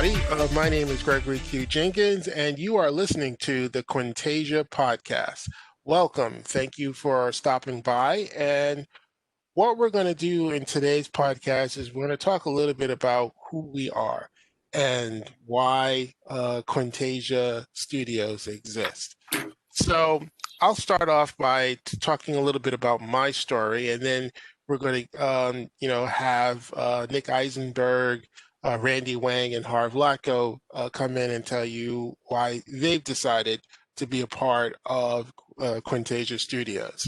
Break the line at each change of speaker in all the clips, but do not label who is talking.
everybody. My name is Gregory Q. Jenkins, and you are listening to the Quintasia Podcast. Welcome. Thank you for stopping by. And what we're going to do in today's podcast is we're going to talk a little bit about who we are and why Quintasia Studios exist. So I'll start off by talking a little bit about my story, and then we're going to, have Nick Eisenberg, Randy Wang, and Harv Latko come in and tell you why they've decided to be a part of Quintasia Studios.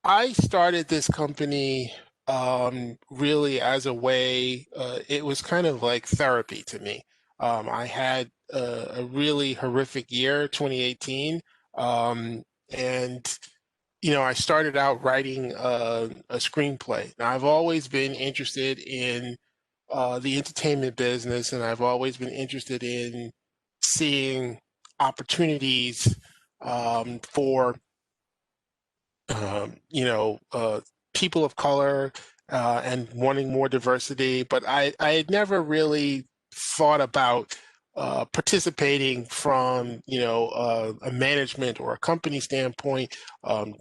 I started this company really as a way, it was kind of like therapy to me. I had a really horrific year, 2018. And I started out writing a screenplay. Now, I've always been interested in the entertainment business, and I've always been interested in seeing opportunities for people of color and wanting more diversity. But I had never really thought about participating from, a management or a company standpoint,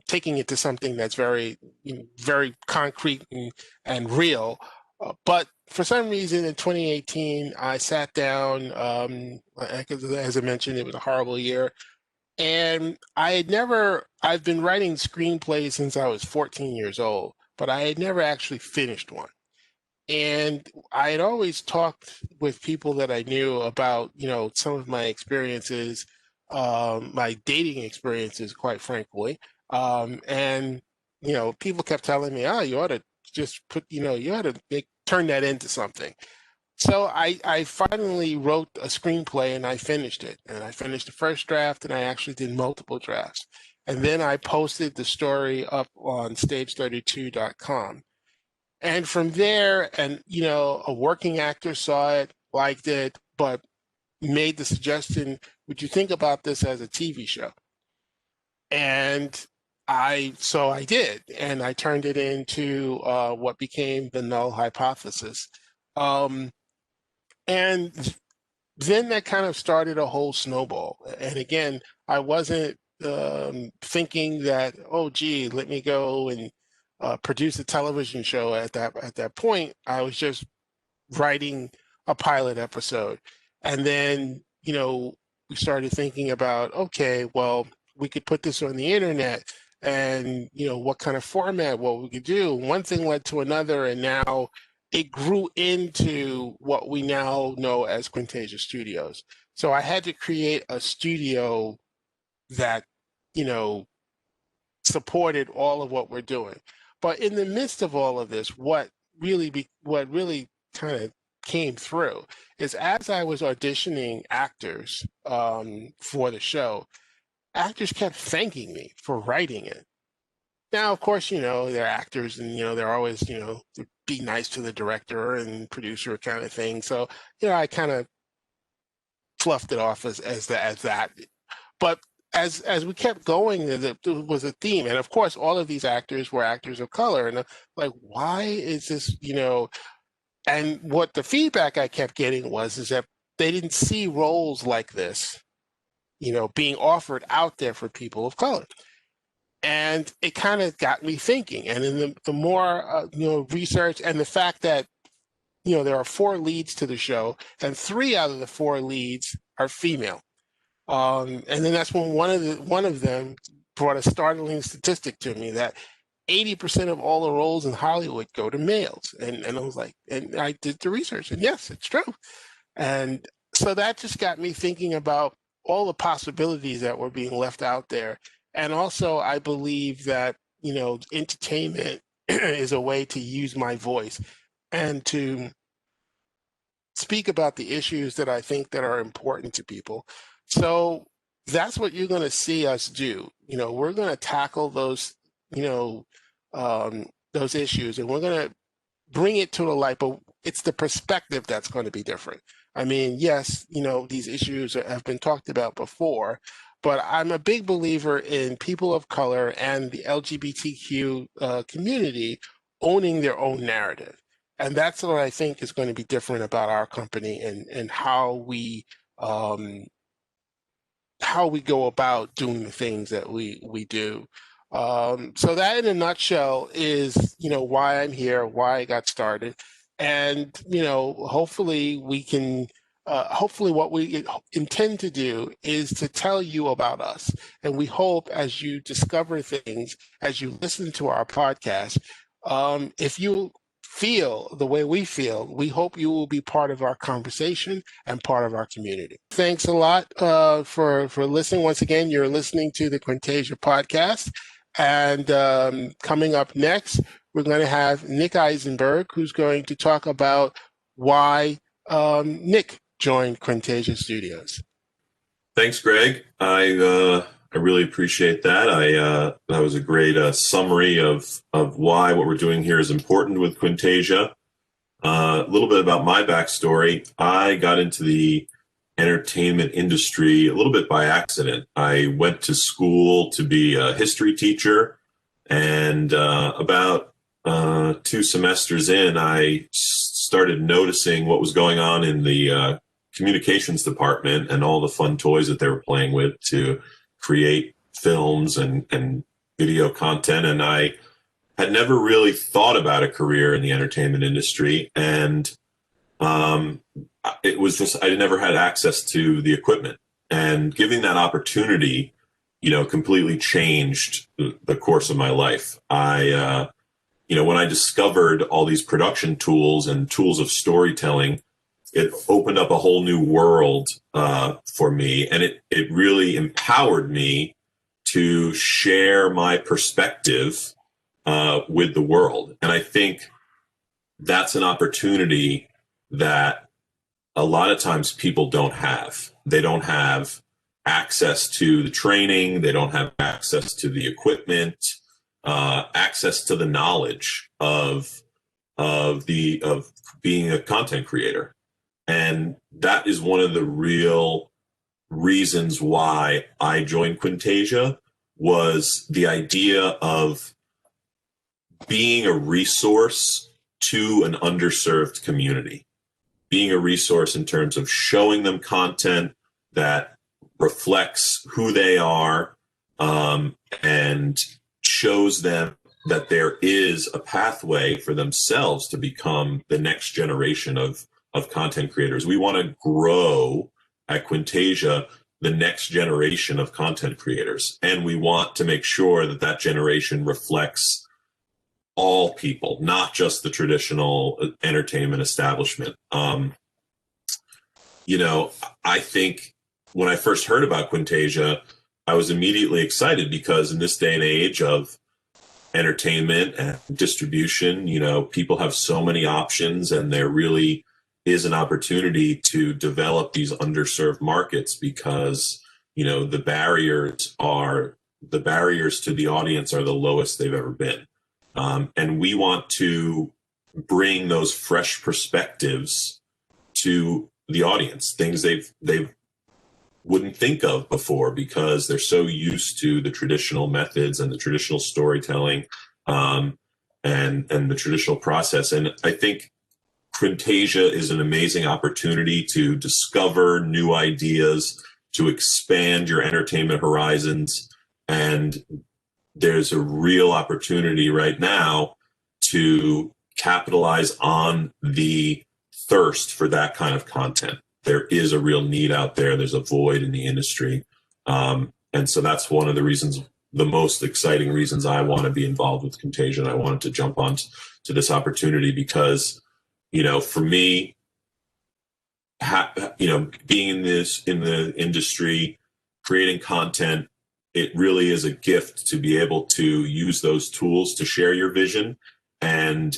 taking it to something that's very, very concrete and real. But for some reason in 2018, I sat down, as I mentioned, it was a horrible year. And I've been writing screenplays since I was 14 years old, but I had never actually finished one. And I had always talked with people that I knew about, some of my experiences, my dating experiences, quite frankly. And, people kept telling me, oh, you ought to just you ought to turn that into something. So I finally wrote a screenplay and I finished it. And I finished the first draft and I actually did multiple drafts. And then I posted the story up on stage32.com. And from there, a working actor saw it, liked it, but made the suggestion, would you think about this as a TV show? And so I did, and I turned it into what became the Null Hypothesis. And then that kind of started a whole snowball. And again, I wasn't thinking that, oh, gee, let me go and produce a television show at that point. I was just writing a pilot episode. And then, we started thinking about, okay, well, we could put this on the internet and, what kind of format, what we could do. One thing led to another, and now it grew into what we now know as Quintasia Studios. So I had to create a studio that, supported all of what we're doing. But in the midst of all of this, what really kind of came through is as I was auditioning actors for the show, actors kept thanking me for writing it. Now, of course, they're actors and, they're always, be nice to the director and producer kind of thing. So, I kind of fluffed it off as that. But as we kept going, there was a theme. And of course, all of these actors were actors of color. And like, why is this, and what the feedback I kept getting is that they didn't see roles like this, being offered out there for people of color. And it kind of got me thinking. And then the more, research and the fact that, there are 4 leads to the show and 3 out of the 4 leads are female. And then that's when one of them brought a startling statistic to me that 80% of all the roles in Hollywood go to males. And I was like, and I did the research, and yes, it's true. And so that just got me thinking about all the possibilities that were being left out there. And also, I believe that, entertainment is a way to use my voice and to speak about the issues that I think that are important to people. So that's what you're going to see us do. We're going to tackle those, those issues, and we're going to bring it to the light, but it's the perspective that's going to be different. I mean, yes, these issues have been talked about before, but I'm a big believer in people of color and the LGBTQ community owning their own narrative. And that's what I think is going to be different about our company and um, how we go about doing the things that we do. So that in a nutshell is, why I'm here, why I got started. And, hopefully we can, hopefully what we intend to do is to tell you about us. And we hope as you discover things, as you listen to our podcast, if you feel the way we feel, we hope you will be part of our conversation and part of our community. Thanks a lot for listening. Once again, you're listening to the Quintasia podcast. And coming up next, we're going to have Nick Eisenberg, who's going to talk about why Nick joined Quintasia Studios.
Thanks, Greg. I really appreciate that. That was a great summary of why what we're doing here is important with Quintasia. A little bit about my backstory. I got into the entertainment industry a little bit by accident. I went to school to be a history teacher, and about 2 semesters in, I started noticing what was going on in the communications department and all the fun toys that they were playing with to create films and video content. And I had never really thought about a career in the entertainment industry. And it was just, I never had access to the equipment. And giving that opportunity, completely changed the course of my life. When I discovered all these production tools and tools of storytelling, it opened up a whole new world for me, and it really empowered me to share my perspective with the world. And I think that's an opportunity that a lot of times people don't have. They don't have access to the training. They don't have access to the equipment, access to the knowledge of being a content creator. And that is one of the real reasons why I joined Quintasia, was the idea of being a resource to an underserved community, being a resource in terms of showing them content that reflects who they are, and shows them that there is a pathway for themselves to become the next generation of content creators. We want to grow at Quintasia the next generation of content creators. And we want to make sure that that generation reflects all people, not just the traditional entertainment establishment. I think when I first heard about Quintasia, I was immediately excited because in this day and age of entertainment and distribution, people have so many options, and there really is an opportunity to develop these underserved markets because, the barriers to the audience are the lowest they've ever been. And we want to bring those fresh perspectives to the audience, things they wouldn't think of before because they're so used to the traditional methods and the traditional storytelling, and the traditional process. And I think Quintasia is an amazing opportunity to discover new ideas, to expand your entertainment horizons. And there's a real opportunity right now to capitalize on the thirst for that kind of content. There is a real need out there. There's a void in the industry. And so that's one of the reasons, the most exciting reasons I want to be involved with Quintasia. And I wanted to jump on to this opportunity because, for me, being in the industry, creating content, it really is a gift to be able to use those tools to share your vision. And,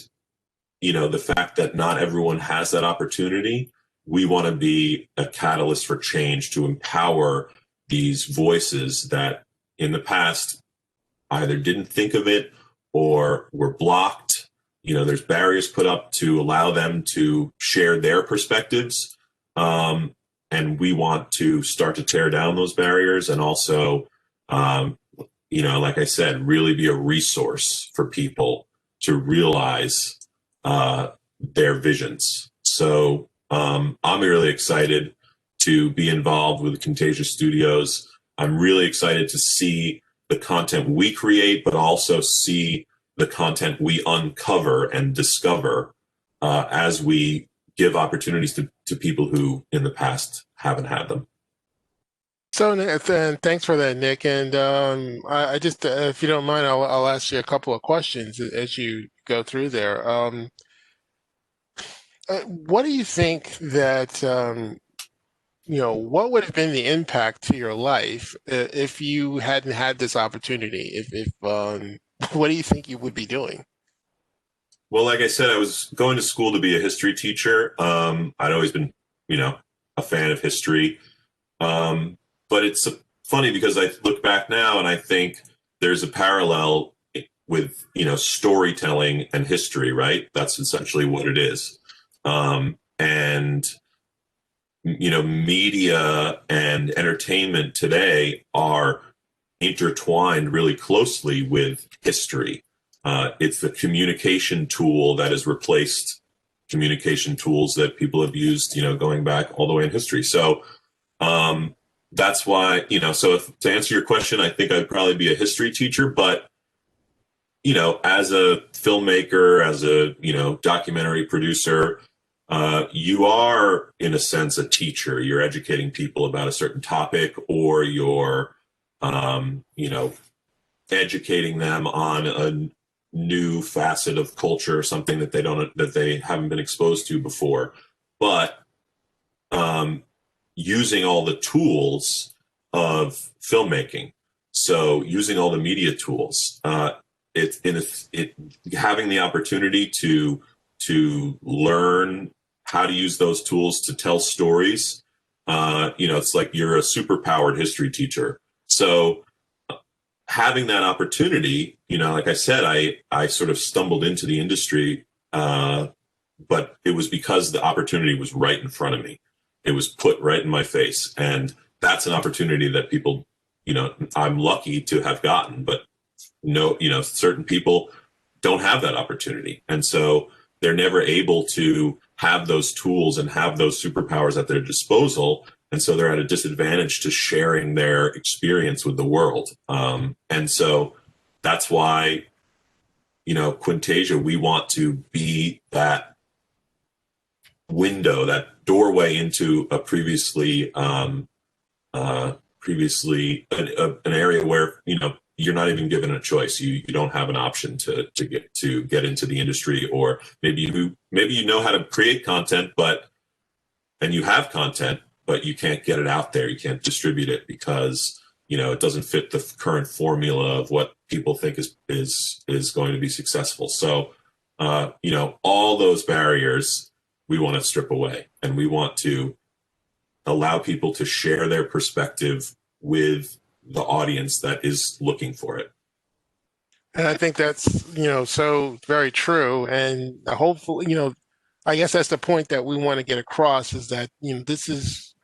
the fact that not everyone has that opportunity, we want to be a catalyst for change to empower these voices that in the past either didn't think of it or were blocked. There's barriers put up to allow them to share their perspectives. And we want to start to tear down those barriers and also, like I said, really be a resource for people to realize their visions. So I'm really excited to be involved with Contagia Studios. I'm really excited to see the content we create, but also see the content we uncover and discover as we give opportunities to people who in the past haven't had them.
So, thanks for that, Nick. And I just, if you don't mind, I'll ask you a couple of questions as you go through there. What do you think that, what would have been the impact to your life if you hadn't had this opportunity? What do you think you would be doing?
Well, like I said, I was going to school to be a history teacher. I'd always been, you know, a fan of history. But it's funny because I look back now and I think there's a parallel with, you know, storytelling and history, right? That's essentially what it is. And, you know, media and entertainment today are intertwined really closely with history. It's the communication tool that has replaced communication tools that people have used, you know, going back all the way in history. So that's why, you know, so to answer your question, I think I'd probably be a history teacher, but, you know, as a filmmaker, as a, you know, documentary producer, you are, in a sense, a teacher. You're educating people about a certain topic, or you're, you know, educating them on a new facet of culture, something that they haven't been exposed to before. But using all the tools of filmmaking, so using all the media tools, having the opportunity to learn how to use those tools to tell stories. You know, it's like you're a superpowered history teacher. So having that opportunity, you know, like I said, I sort of stumbled into the industry, but it was because the opportunity was right in front of me. It was put right in my face. And that's an opportunity that people, you know, I'm lucky to have gotten, but no, you know, certain people don't have that opportunity. And so they're never able to have those tools and have those superpowers at their disposal. And so they're at a disadvantage to sharing their experience with the world. And so that's why, you know, Quintasia, we want to be that window, that doorway into a previously an area where, you know, you're not even given a choice. You don't have an option to get into the industry, or maybe you know how to create content, and you have content, but you can't get it out there. You can't distribute it because, you know, it doesn't fit the current formula of what people think is going to be successful. So, you know, all those barriers we want to strip away, and we want to allow people to share their perspective with the audience that is looking for it.
And I think that's, so very true. And hopefully, I guess that's the point that we want to get across is that, this is,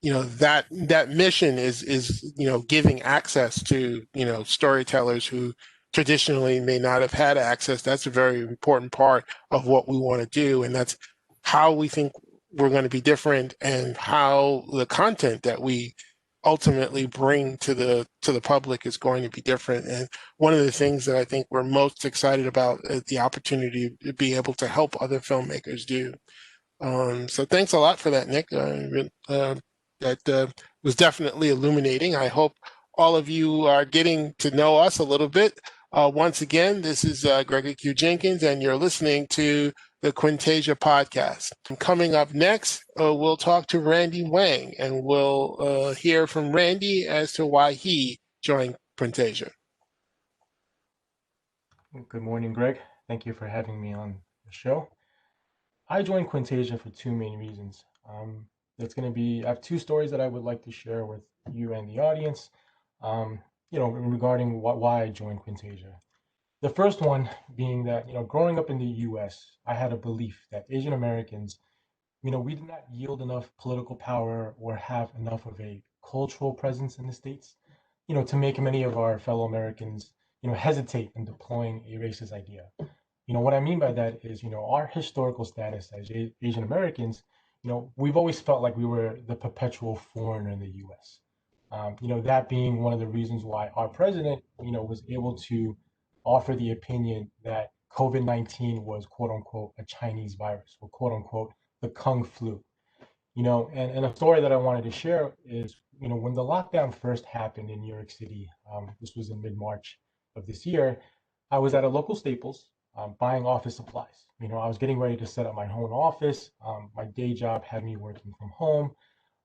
that mission is, giving access to, storytellers who traditionally may not have had access. That's a very important part of what we want to do. And that's how we think we're going to be different, and how the content that we ultimately bring to the public is going to be different. And one of the things that I think we're most excited about is the opportunity to be able to help other filmmakers do. So thanks a lot for that, Nick. That was definitely illuminating. I hope all of you are getting to know us a little bit. Once again, this is Gregory Q. Jenkins, and you're listening to the Quintasia podcast. Coming up next, we'll talk to Randy Wang, and we'll hear from Randy as to why he joined Quintasia.
Good morning, Greg. Thank you for having me on the show. I joined Quintasia for two main reasons. I have two stories that I would like to share with you and the audience, regarding why I joined Quintasia. The first one being that, growing up in the US, I had a belief that Asian Americans, we did not yield enough political power or have enough of a cultural presence in the States, to make many of our fellow Americans, hesitate in deploying a racist idea. What I mean by that is, our historical status as Asian Americans, we've always felt like we were the perpetual foreigner in the US. That being one of the reasons why our president, was able to offer the opinion that COVID-19 was quote unquote a Chinese virus or quote unquote the Kung flu. And a story that I wanted to share is, when the lockdown first happened in New York City, this was in mid-March of this year, I was at a local Staples buying office supplies. I was getting ready to set up my own office. My day job had me working from home.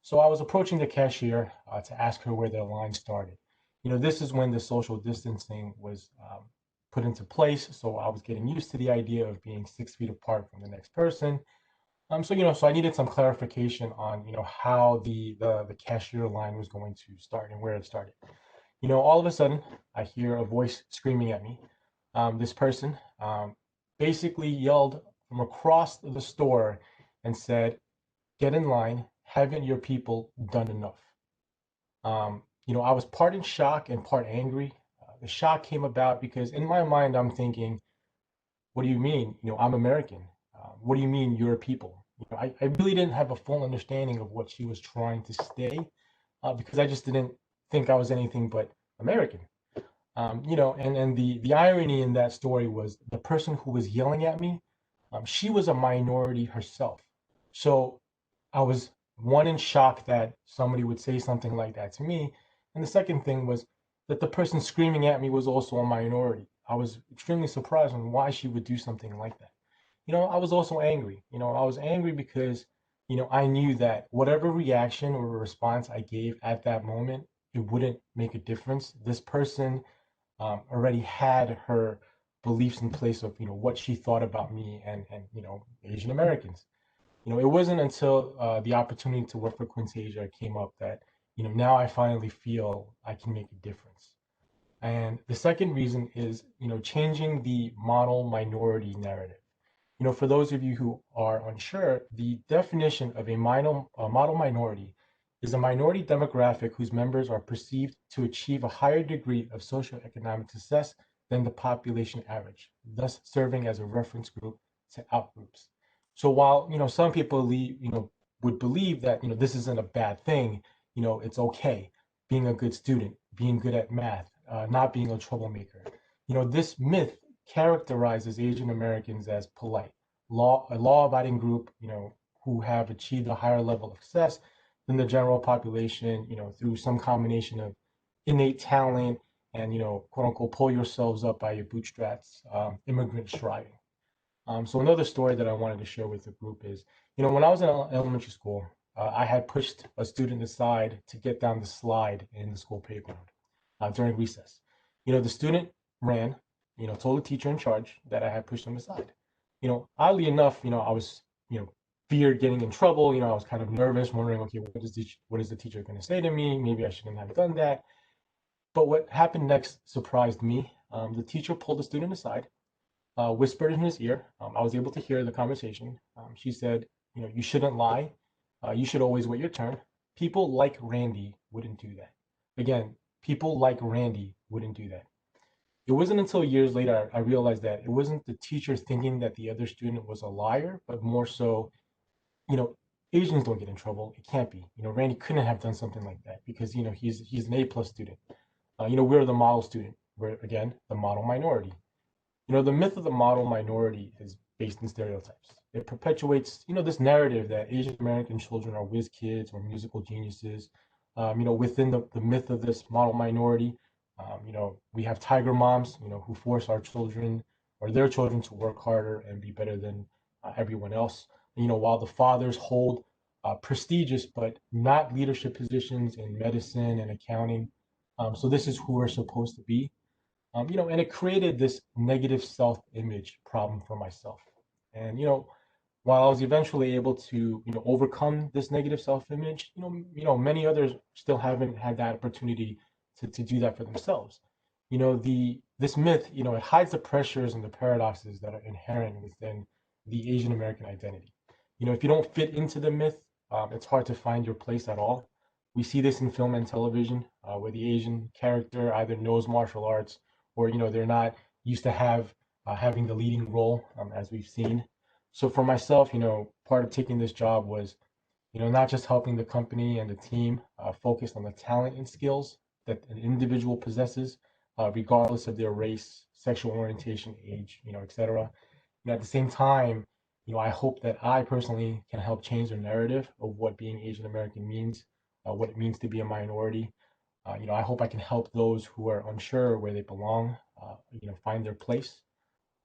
So I was approaching the cashier to ask her where the line started. This is when the social distancing was put into place. So I was getting used to the idea of being 6 feet apart from the next person. So I needed some clarification on, how the cashier line was going to start and where it started. All of a sudden, I hear a voice screaming at me. This person basically yelled from across the store and said, "Get in line. Haven't your people done enough?" I was part in shock and part angry. The shock came about because in my mind, I'm thinking, what do you mean? I'm American. What do you mean you're a people? I really didn't have a full understanding of what she was trying to say because I just didn't think I was anything but American. And the irony in that story was the person who was yelling at me, she was a minority herself. So I was one in shock that somebody would say something like that to me. And the second thing was that the person screaming at me was also a minority. I was extremely surprised on why she would do something like that. I was also angry. I was angry because, I knew that whatever reaction or response I gave at that moment, it wouldn't make a difference. This person already had her beliefs in place of, what she thought about me and Asian Americans. It wasn't until the opportunity to work for Quintasia came up that, now I finally feel I can make a difference. And the second reason is, changing the model minority narrative. For those of you who are unsure, the definition of a model minority is a minority demographic whose members are perceived to achieve a higher degree of socioeconomic success than the population average, thus serving as a reference group to outgroups. So while some people would believe that this isn't a bad thing, it's okay being a good student, being good at math, not being a troublemaker. This myth characterizes Asian Americans as polite, a law-abiding group, who have achieved a higher level of success than the general population, through some combination of innate talent and, quote unquote, pull yourselves up by your bootstraps, immigrant striving. So another story that I wanted to share with the group is, when I was in elementary school, I had pushed a student aside to get down the slide in the school playground during recess. The student ran, told the teacher in charge that I had pushed him aside. Oddly enough, I was, feared getting in trouble. I was kind of nervous, wondering, okay, what is the teacher going to say to me? Maybe I shouldn't have done that. But what happened next surprised me. The teacher pulled the student aside, whispered in his ear. I was able to hear the conversation. She said, you shouldn't lie. You should always wait your turn. People like Randy wouldn't do that. Again, people like Randy wouldn't do that. It wasn't until years later I realized that it wasn't the teacher thinking that the other student was a liar, but more so, you know, Asians don't get in trouble. It can't be. Randy couldn't have done something like that because he's an A+ student. We're the model student. We're again the model minority. The myth of the model minority is based in stereotypes. It perpetuates, this narrative that Asian American children are whiz kids or musical geniuses. Within the myth of this model minority, we have tiger moms, who force our children or their children to work harder and be better than everyone else. While the fathers hold prestigious but not leadership positions in medicine and accounting. So this is who we're supposed to be. And it created this negative self-image problem for myself. And while I was eventually able to overcome this negative self-image, many others still haven't had that opportunity to do that for themselves. This myth, it hides the pressures and the paradoxes that are inherent within the Asian American identity. If you don't fit into the myth, it's hard to find your place at all. We see this in film and television, where the Asian character either knows martial arts or they're not used to have having the leading role, as we've seen. So for myself, part of taking this job was, not just helping the company and the team focus on the talent and skills that an individual possesses, regardless of their race, sexual orientation, age, et cetera. At the same time, I hope that I personally can help change the narrative of what being Asian American means, what it means to be a minority. I hope I can help those who are unsure where they belong, find their place.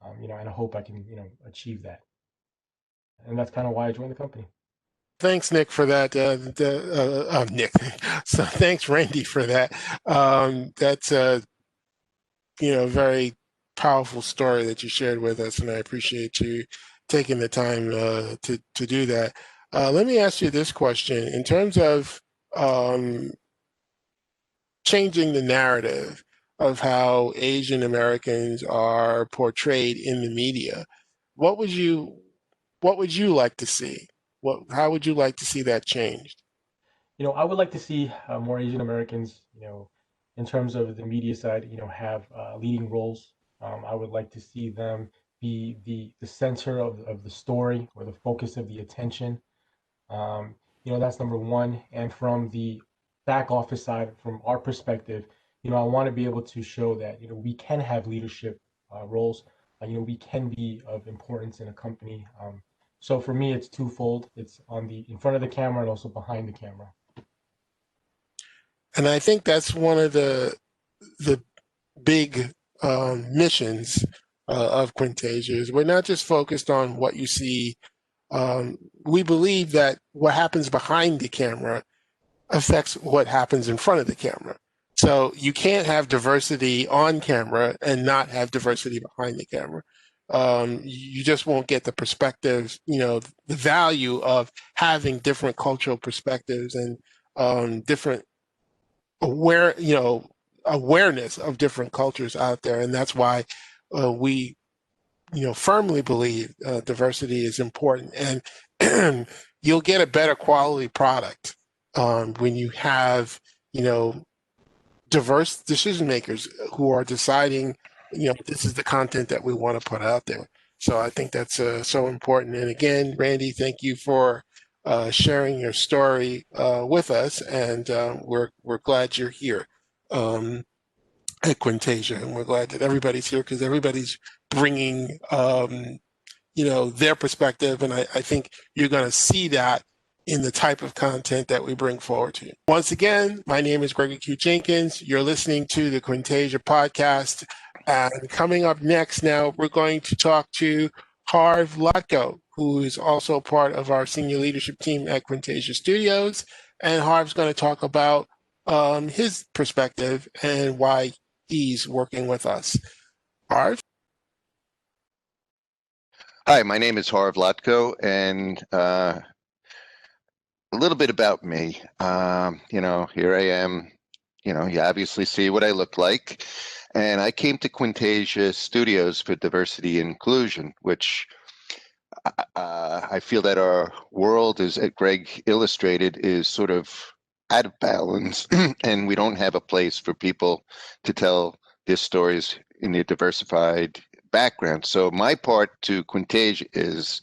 And I hope I can, achieve that. And that's kind of why I joined the company.
Thanks, Nick, for that. Nick. So thanks, Randy, for that. That's a very powerful story that you shared with us, and I appreciate you taking the time to do that. Let me ask you this question: in terms of changing the narrative of how Asian Americans are portrayed in the media, what would you like to see? How would you like to see that changed?
I would like to see more Asian Americans, in terms of the media side, have leading roles. I would like to see them be the center of the story or the focus of the attention. That's number one. And from the back office side, from our perspective, I want to be able to show that, we can have leadership roles. We can be of importance in a company. So for me, it's twofold. It's in front of the camera and also behind the camera.
And I think that's one of the big missions of Quintasia is we're not just focused on what you see. We believe that what happens behind the camera affects what happens in front of the camera. So you can't have diversity on camera and not have diversity behind the camera. You just won't get the perspectives, the value of having different cultural perspectives and different awareness of different cultures out there. And that's why we firmly believe diversity is important, and you'll get a better quality product when you have diverse decision makers who are deciding this is the content that we want to put out there. So I think that's so important. And again, Randy, thank you for sharing your story with us, and we're glad you're here at Quintasia, and we're glad that everybody's here because everybody's bringing their perspective, and I think you're going to see that in the type of content that we bring forward to you. Once again, my name is Gregory Q. Jenkins. You're listening to the Quintasia podcast, and coming up next now, we're going to talk to Harv Latko, who is also part of our senior leadership team at Quintasia Studios, and Harv's going to talk about his perspective and why he's working with us. Harv?
Hi, my name is Harv Latko, and a little bit about me. Here I am. You obviously see what I look like. And I came to Quintasia Studios for diversity and inclusion, which I feel that our world, as Greg illustrated, is sort of out of balance, and we don't have a place for people to tell their stories in their diversified background. So my part to Quintasia is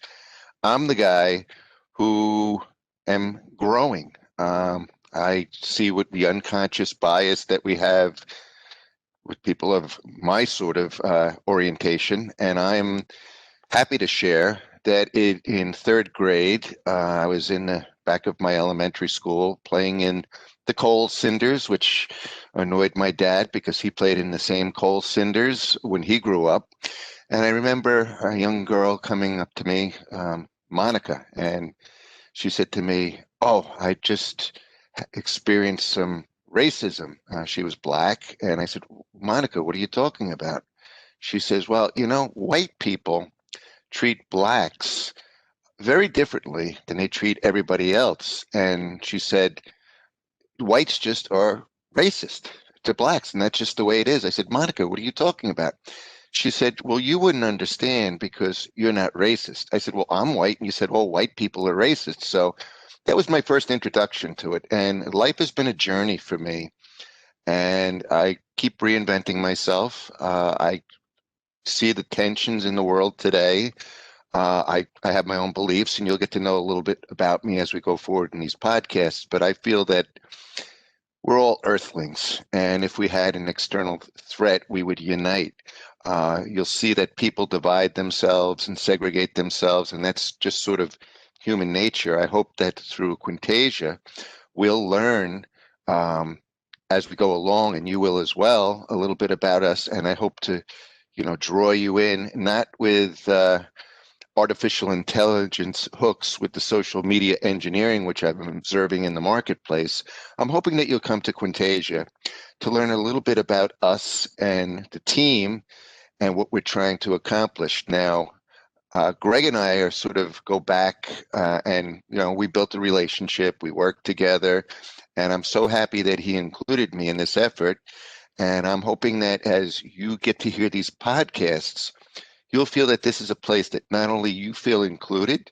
I'm the guy who am growing. I see what the unconscious bias that we have with people of my sort of orientation, and I'm happy to share that in third grade, I was in the back of my elementary school playing in the coal cinders, which annoyed my dad because he played in the same coal cinders when he grew up. And I remember a young girl coming up to me, Monica, and she said to me, "Oh, I just experienced some racism." She was black. And I said, "Monica, what are you talking about?" She says, "Well, white people treat blacks very differently than they treat everybody else." And she said, "Whites just are racist to blacks, and that's just the way it is." I said, "Monica, what are you talking about?" She said, "Well, you wouldn't understand because you're not racist." I said, "Well, I'm white." And you said, "Well, white people are racist." So that was my first introduction to it. And life has been a journey for me. And I keep reinventing myself. I see the tensions in the world today. I have my own beliefs, and you'll get to know a little bit about me as we go forward in these podcasts. But I feel that we're all earthlings, and if we had an external threat, we would unite. You'll see that people divide themselves and segregate themselves, and that's just sort of human nature. I hope that through Quintasia, we'll learn as we go along, and you will as well, a little bit about us. And I hope to, draw you in, not with artificial intelligence hooks with the social media engineering, which I've been observing in the marketplace. I'm hoping that you'll come to Quintasia to learn a little bit about us and the team and what we're trying to accomplish. Now, Greg and I are sort of go back and, we built a relationship, we worked together, and I'm so happy that he included me in this effort. And I'm hoping that as you get to hear these podcasts, you'll feel that this is a place that not only you feel included,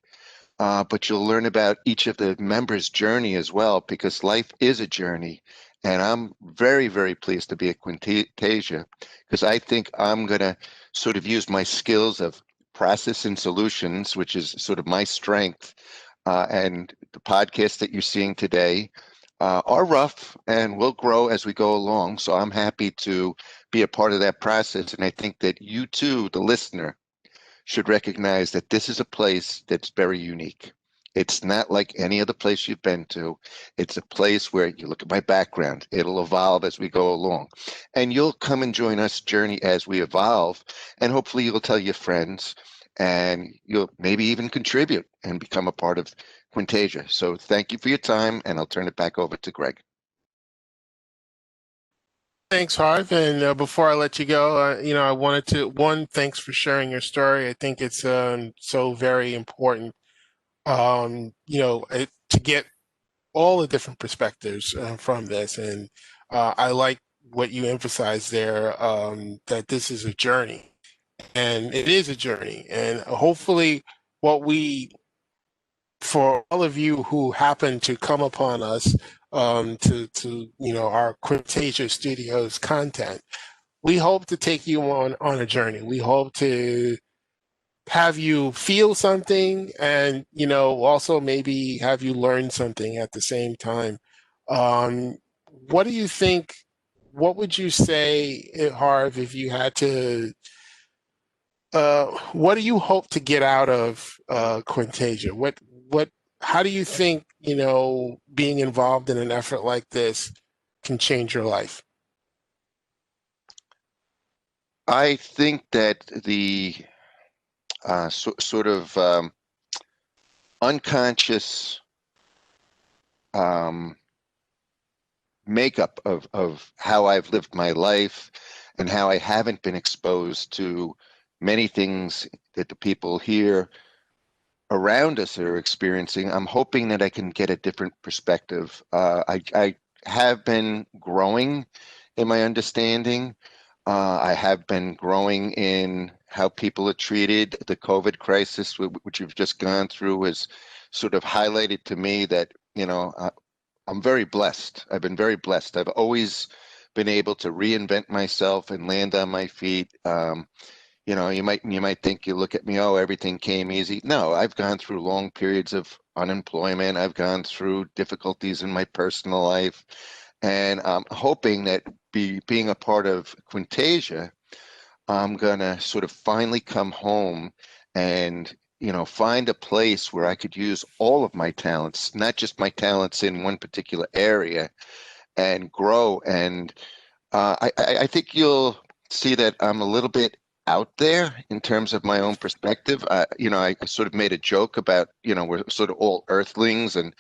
but you'll learn about each of the members' journey as well, because life is a journey. And I'm very, very pleased to be at Quintasia, because I think I'm going to sort of use my skills of process and solutions, which is sort of my strength. And the podcasts that you're seeing today are rough and will grow as we go along. So I'm happy to be a part of that process. And I think that you too, the listener, should recognize that this is a place that's very unique. It's not like any other place you've been to. It's a place where you look at my background, it'll evolve as we go along. And you'll come and join us journey as we evolve. And hopefully you'll tell your friends, and you'll maybe even contribute and become a part of Quintasia. So thank you for your time, and I'll turn it back over to Greg.
Thanks, Harv. And before I let you go, I wanted to, thanks for sharing your story. I think it's so very important, to get all the different perspectives from this. And I like what you emphasized there, that this is a journey. And it is a journey. And hopefully for all of you who happen to come upon us to our Quintasia Studios content, we hope to take you on a journey. We hope to have you feel something, and also maybe have you learn something at the same time. What do you think? What would you say, Harv, if you had to? What do you hope to get out of Quintasia? How do you think, being involved in an effort like this can change your life?
I think that the sort of unconscious makeup of how I've lived my life and how I haven't been exposed to many things that the people here around us are experiencing, I'm hoping that I can get a different perspective. I have been growing in my understanding. I have been growing in how people are treated. The COVID crisis, which you've just gone through, has sort of highlighted to me that, I'm very blessed. I've been very blessed. I've always been able to reinvent myself and land on my feet. You might think, you look at me, oh, everything came easy. No, I've gone through long periods of unemployment. I've gone through difficulties in my personal life. And I'm hoping that being a part of Quintasia, I'm going to sort of finally come home and, find a place where I could use all of my talents, not just my talents in one particular area, and grow. And I think you'll see that I'm a little bit out there in terms of my own perspective. I sort of made a joke about, we're sort of all earthlings, and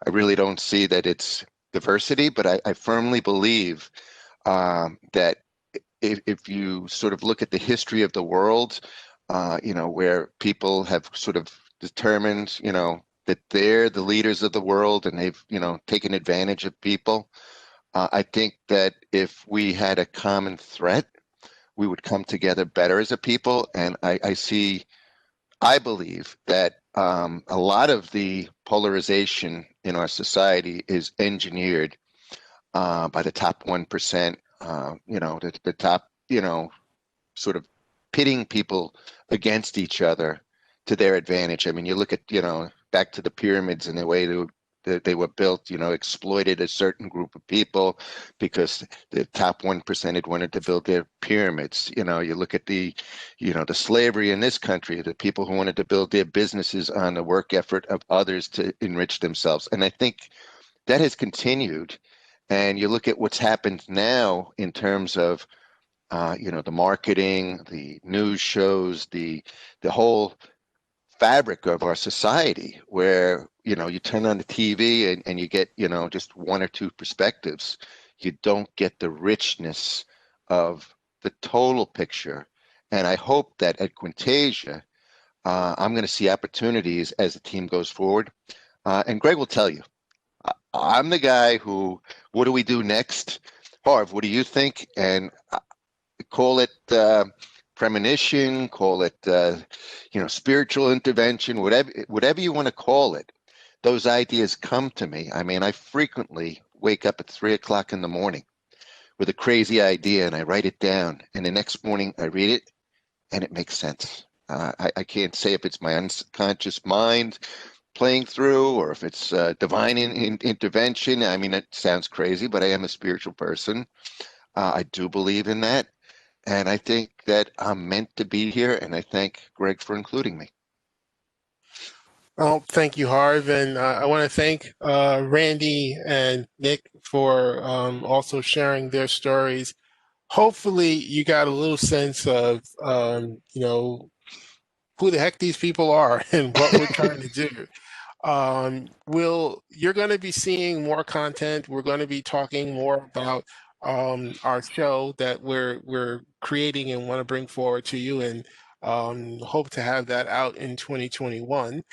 I really don't see that it's diversity, but I firmly believe that if you sort of look at the history of the world, where people have sort of determined, that they're the leaders of the world and they've, taken advantage of people. I think that if we had a common threat, we would come together better as a people. And I believe that a lot of the polarization in our society is engineered by the top 1%, the top, sort of pitting people against each other to their advantage. I mean, you look at, back to the pyramids and the way that they were built, exploited a certain group of people because the top 1% wanted to build their pyramids. You look at the slavery in this country, the people who wanted to build their businesses on the work effort of others to enrich themselves. And I think that has continued. And you look at what's happened now in terms of, the marketing, the news shows, the whole fabric of our society, where you turn on the TV and you get just one or two perspectives. You don't get the richness of the total picture. And I hope that at Quintasia, I'm going to see opportunities as the team goes forward. And Greg will tell you, I'm the guy who, what do we do next? Harv, what do you think? And call it premonition, call it spiritual intervention, whatever you want to call it. Those ideas come to me. I mean, I frequently wake up at 3:00 in the morning with a crazy idea and I write it down, and the next morning I read it and it makes sense. I can't say if it's my unconscious mind playing through or if it's divine intervention. I mean, it sounds crazy, but I am a spiritual person. I do believe in that. And I think that I'm meant to be here, and I thank Greg for including me.
Well, thank you, Harv, and I want to thank Randy and Nick for also sharing their stories. Hopefully, you got a little sense of who the heck these people are and what we're trying to do. You're going to be seeing more content. We're going to be talking more about our show that we're creating and want to bring forward to you, and hope to have that out in 2021.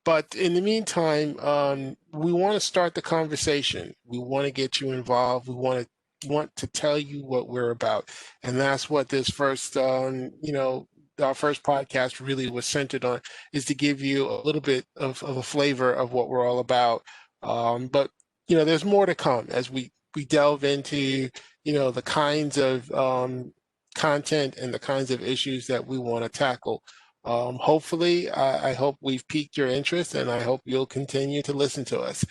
But in the meantime, we want to start the conversation. We want to get you involved. We want to tell you what we're about, and that's what this first our first podcast really was centered on, is to give you a little bit of a flavor of what we're all about. But there's more to come as we delve into the kinds of content and the kinds of issues that we want to tackle. Hopefully, I hope we've piqued your interest, and I hope you'll continue to listen to us.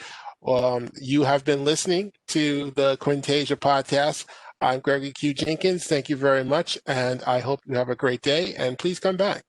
You have been listening to the Quintasia podcast. I'm Gregory Q. Jenkins. Thank you very much, and I hope you have a great day, and please come back.